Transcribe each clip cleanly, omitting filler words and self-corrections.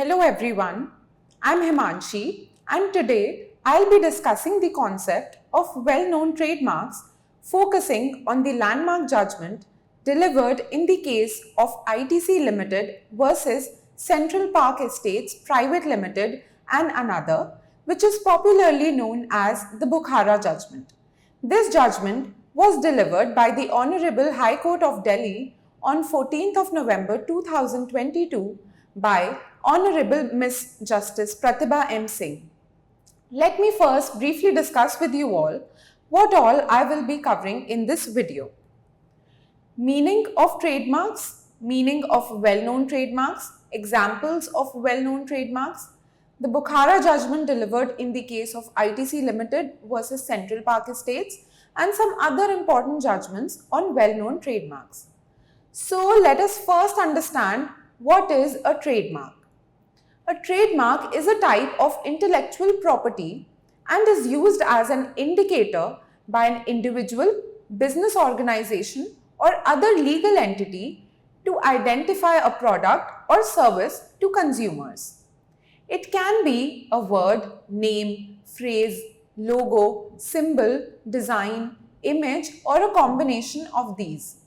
Hello everyone, I'm Himanshi and today I'll be discussing the concept of well-known trademarks focusing on the landmark judgment delivered in the case of ITC Limited versus Central Park Estates Pvt Limited and another, which is popularly known as the BUKHARA judgment. This judgment was delivered by the Honorable High Court of Delhi on 14th of November 2022 by Honorable Miss Justice Pratibha M. Singh. Let me first briefly discuss with you all what all I will be covering in this video. Meaning of trademarks, meaning of well-known trademarks, examples of well-known trademarks, the BUKHARA judgment delivered in the case of ITC Limited versus Central Park Estates, and some other important judgments on well-known trademarks. So let us first understand what is a trademark. A trademark is a type of intellectual property and is used as an indicator by an individual, business organization or other legal entity to identify a product or service to consumers. It can be a word, name, phrase, logo, symbol, design, image or a combination of these.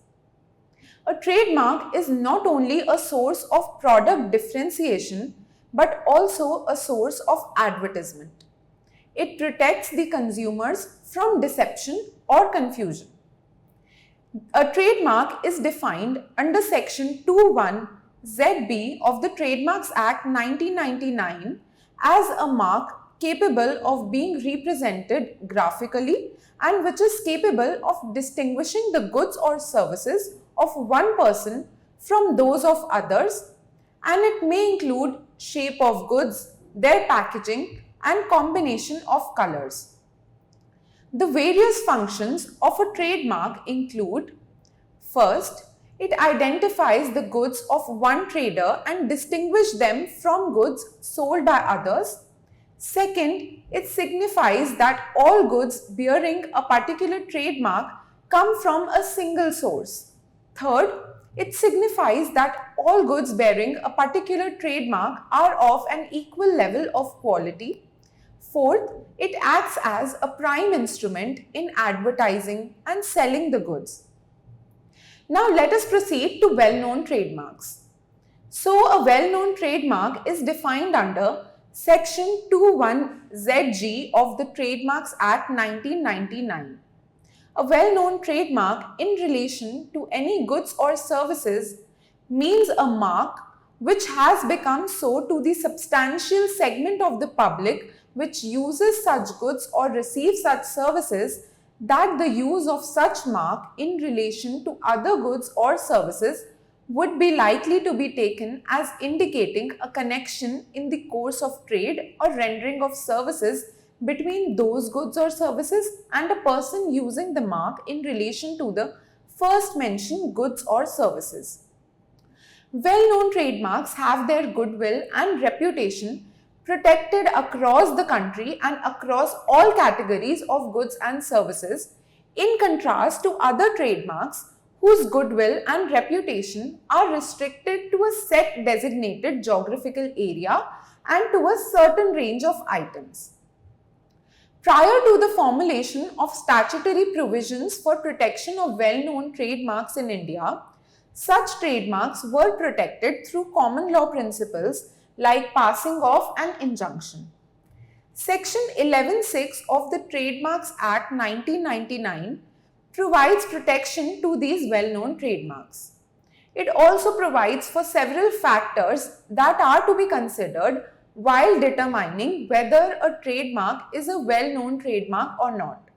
A trademark is not only a source of product differentiation but also a source of advertisement. It protects the consumers from deception or confusion. A trademark is defined under Section 21ZB of the Trademarks Act 1999 as a mark capable of being represented graphically and which is capable of distinguishing the goods or services of one person from those of others, and it may include shape of goods, their packaging and combination of colors. The various functions of a trademark include: first, it identifies the goods of one trader and distinguishes them from goods sold by others. Second, it signifies that all goods bearing a particular trademark come from a single source. Third, it signifies that all goods bearing a particular trademark are of an equal level of quality. Fourth, it acts as a prime instrument in advertising and selling the goods. Now let us proceed to well-known trademarks. So a well-known trademark is defined under Section 21ZG of the Trademarks Act 1999. A well-known trademark in relation to any goods or services means a mark which has become so to the substantial segment of the public which uses such goods or receives such services that the use of such mark in relation to other goods or services would be likely to be taken as indicating a connection in the course of trade or rendering of services between those goods or services and a person using the mark in relation to the first mentioned goods or services. Well-known trademarks have their goodwill and reputation protected across the country and across all categories of goods and services, in contrast to other trademarks whose goodwill and reputation are restricted to a set designated geographical area and to a certain range of items. Prior to the formulation of statutory provisions for protection of well-known trademarks in India, such trademarks were protected through common law principles like passing of an injunction. Section 11(6) of the Trademarks Act 1999 provides protection to these well-known trademarks. It also provides for several factors that are to be considered while determining whether a trademark is a well-known trademark or not.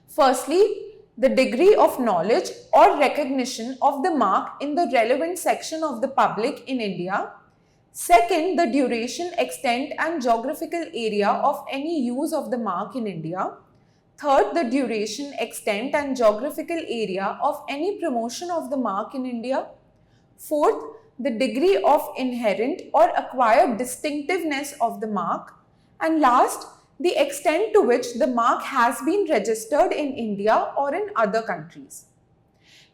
Firstly, the degree of knowledge or recognition of the mark in the relevant section of the public in India. Second, the duration, extent and geographical area of any use of the mark in India. Third, the duration, extent and geographical area of any promotion of the mark in India. Fourth, the degree of inherent or acquired distinctiveness of the mark. And last, the extent to which the mark has been registered in India or in other countries.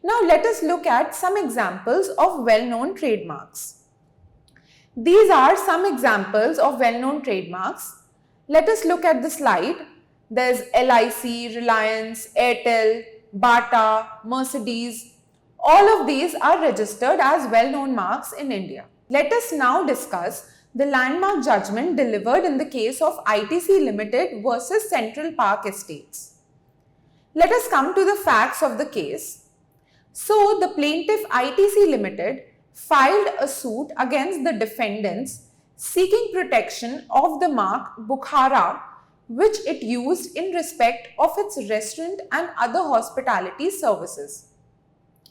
Now let us look at some examples of well-known trademarks. These are some examples of well-known trademarks. Let us look at the slide. There's LIC, Reliance, Airtel, Bata, Mercedes. All of these are registered as well-known marks in India. Let us now discuss the landmark judgment delivered in the case of ITC Limited versus Central Park Estates. Let us come to the facts of the case. So, the plaintiff ITC Limited filed a suit against the defendants seeking protection of the mark BUKHARA, which it used in respect of its restaurant and other hospitality services.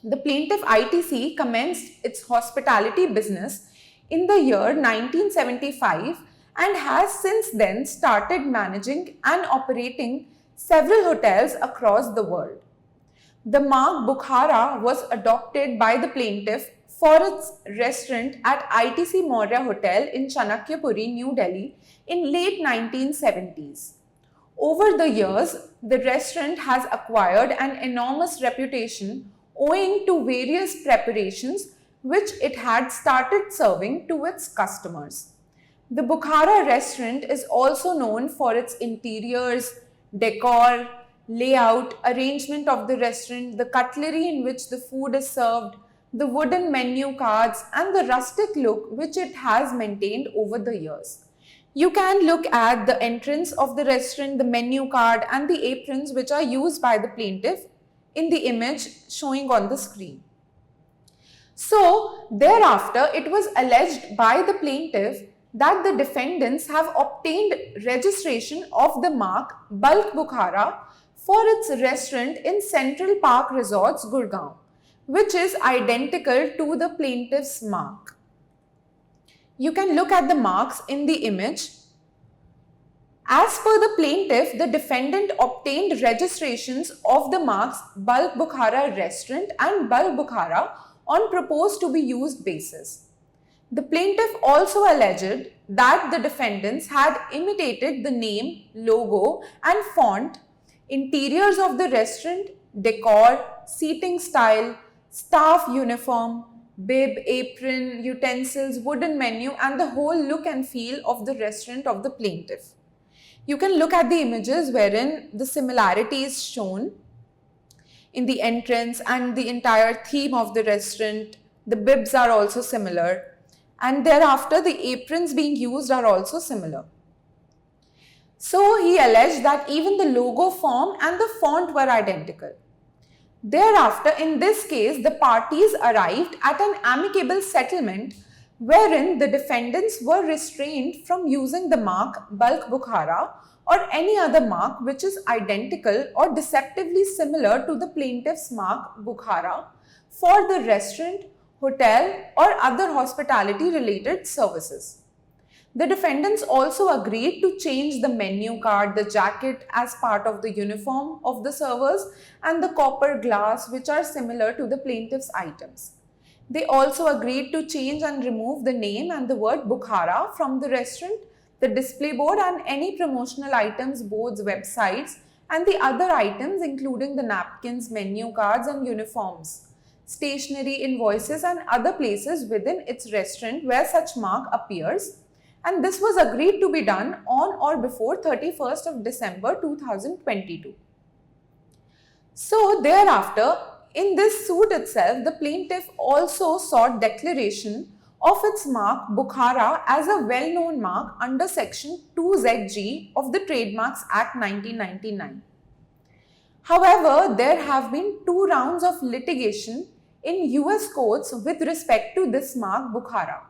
The plaintiff ITC commenced its hospitality business in the year 1975 and has since then started managing and operating several hotels across the world. The mark BUKHARA was adopted by the plaintiff for its restaurant at ITC Maurya Hotel in Chanakyapuri, New Delhi in late 1970s. Over the years, the restaurant has acquired an enormous reputation owing to various preparations which it had started serving to its customers. The BUKHARA restaurant is also known for its interiors, decor, layout, arrangement of the restaurant, the cutlery in which the food is served, the wooden menu cards, and the rustic look which it has maintained over the years. You can look at the entrance of the restaurant, the menu card, and the aprons which are used by the plaintiff in the image showing on the screen. So, thereafter, it was alleged by the plaintiff that the defendants have obtained registration of the mark Bulk BUKHARA for its restaurant in Central Park Resorts, Gurgaon, which is identical to the plaintiff's mark. You can look at the marks in the image. As per the plaintiff, the defendant obtained registrations of the marks Bulk BUKHARA Restaurant and Bulk BUKHARA on proposed to be used basis. The plaintiff also alleged that the defendants had imitated the name, logo, and font, interiors of the restaurant, decor, seating style, staff uniform, bib, apron, utensils, wooden menu, and the whole look and feel of the restaurant of the plaintiff. You can look at the images wherein the similarity is shown in the entrance and the entire theme of the restaurant. The bibs are also similar, and thereafter the aprons being used are also similar. So he alleged that even the logo form and the font were identical. Thereafter, in this case, the parties arrived at an amicable settlement wherein the defendants were restrained from using the mark Bulk BUKHARA or any other mark which is identical or deceptively similar to the plaintiff's mark BUKHARA for the restaurant, hotel, or other hospitality related services. The defendants also agreed to change the menu card, the jacket as part of the uniform of the servers, and the copper glass which are similar to the plaintiff's items. They also agreed to change and remove the name and the word BUKHARA from the restaurant, the display board, and any promotional items, boards, websites, and the other items including the napkins, menu cards, and uniforms, stationery, invoices, and other places within its restaurant where such mark appears. And this was agreed to be done on or before 31st of December 2022. So thereafter, in this suit itself, the plaintiff also sought declaration of its mark BUKHARA as a well-known mark under section 2ZG of the Trademarks Act 1999. However, there have been 2 rounds of litigation in US courts with respect to this mark BUKHARA.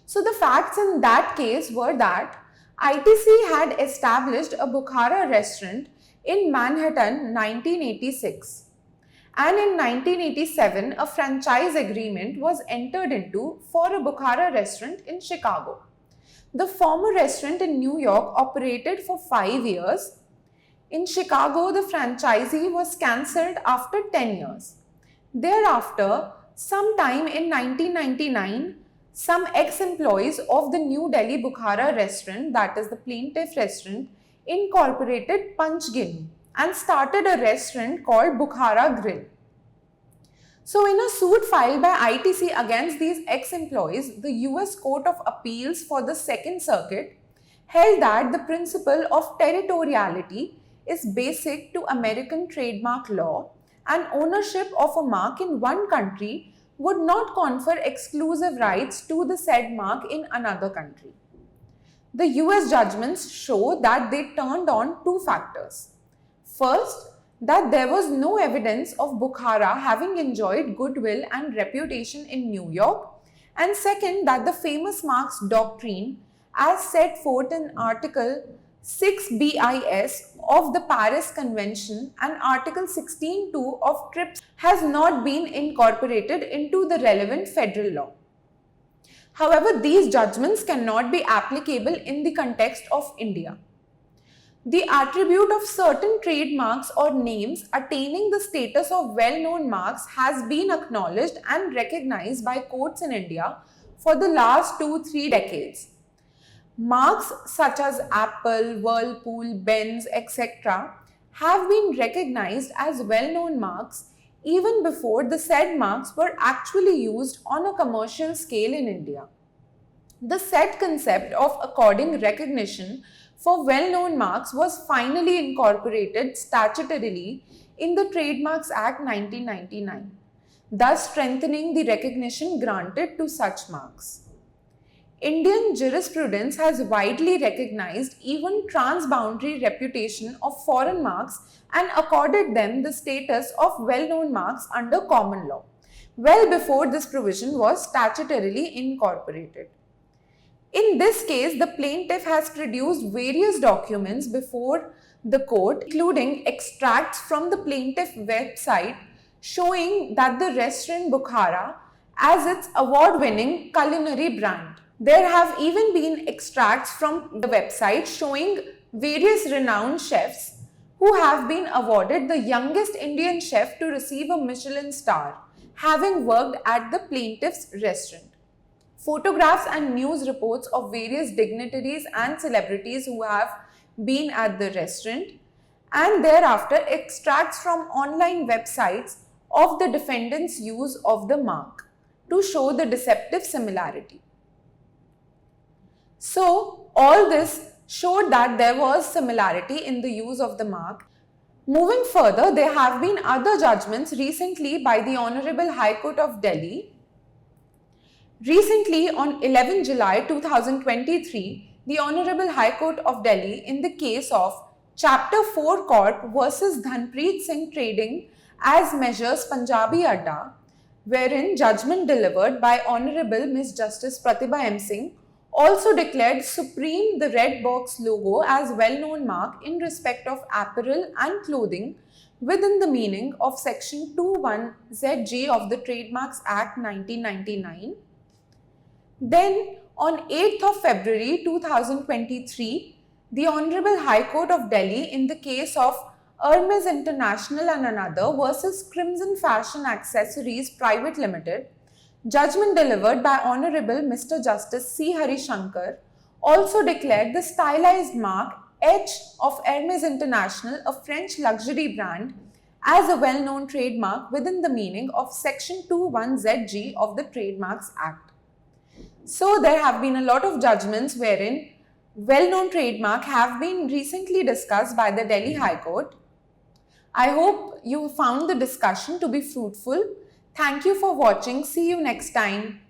So the facts in that case were that ITC had established a BUKHARA restaurant in Manhattan 1986, and in 1987 a franchise agreement was entered into for a BUKHARA restaurant in Chicago. The former restaurant in New York operated for 5 years. In Chicago, the franchisee was cancelled after 10 years. Thereafter, sometime in 1999, some ex-employees of the New Delhi BUKHARA restaurant, that is the plaintiff restaurant, incorporated Panchgini and started a restaurant called BUKHARA Grill. So in a suit filed by ITC against these ex-employees, the US Court of Appeals for the Second Circuit held that the principle of territoriality is basic to American trademark law, and ownership of a mark in one country would not confer exclusive rights to the said mark in another country. The US judgments show that they turned on two factors. First, that there was no evidence of BUKHARA having enjoyed goodwill and reputation in New York, and second, that the famous marks doctrine, as set forth in Article 6 BIS of the Paris Convention and Article 16.2 of TRIPS, has not been incorporated into the relevant federal law. However, these judgments cannot be applicable in the context of India. The attribute of certain trademarks or names attaining the status of well-known marks has been acknowledged and recognized by courts in India for the last 2-3 decades. Marks such as Apple, Whirlpool, Benz, etc. have been recognized as well-known marks even before the said marks were actually used on a commercial scale in India. The said concept of according recognition for well-known marks was finally incorporated statutorily in the Trademarks Act 1999, thus strengthening the recognition granted to such marks. Indian jurisprudence has widely recognized even transboundary reputation of foreign marks and accorded them the status of well-known marks under common law, well before this provision was statutorily incorporated. In this case, the plaintiff has produced various documents before the court, including extracts from the plaintiff website showing that the restaurant BUKHARA as its award-winning culinary brand. There have even been extracts from the website showing various renowned chefs who have been awarded the youngest Indian chef to receive a Michelin star, having worked at the plaintiff's restaurant. Photographs and news reports of various dignitaries and celebrities who have been at the restaurant, and thereafter extracts from online websites of the defendant's use of the mark to show the deceptive similarity. So, all this showed that there was similarity in the use of the mark. Moving further, there have been other judgments recently by the Honorable High Court of Delhi. Recently, on 11 July 2023, the Honorable High Court of Delhi, in the case of Chapter 4 Corp versus Dhanpreet Singh Trading as Measures Punjabi Adda, wherein judgment delivered by Honorable Ms. Justice Pratibha M. Singh, also declared supreme the red box logo as well-known mark in respect of apparel and clothing within the meaning of Section 21ZG of the Trademarks Act 1999. Then, on 8th of February 2023, the Honorable High Court of Delhi, in the case of Hermes International and another versus Crimson Fashion Accessories Private Limited, judgment delivered by Honorable Mr. Justice C. Harishankar, also declared the stylized mark H of Hermes International, a French luxury brand, as a well-known trademark within the meaning of Section 21ZG of the Trademarks Act. So there have been a lot of judgments wherein well-known trademark have been recently discussed by the Delhi High Court. I hope you found the discussion to be fruitful. Thank you for watching. See you next time.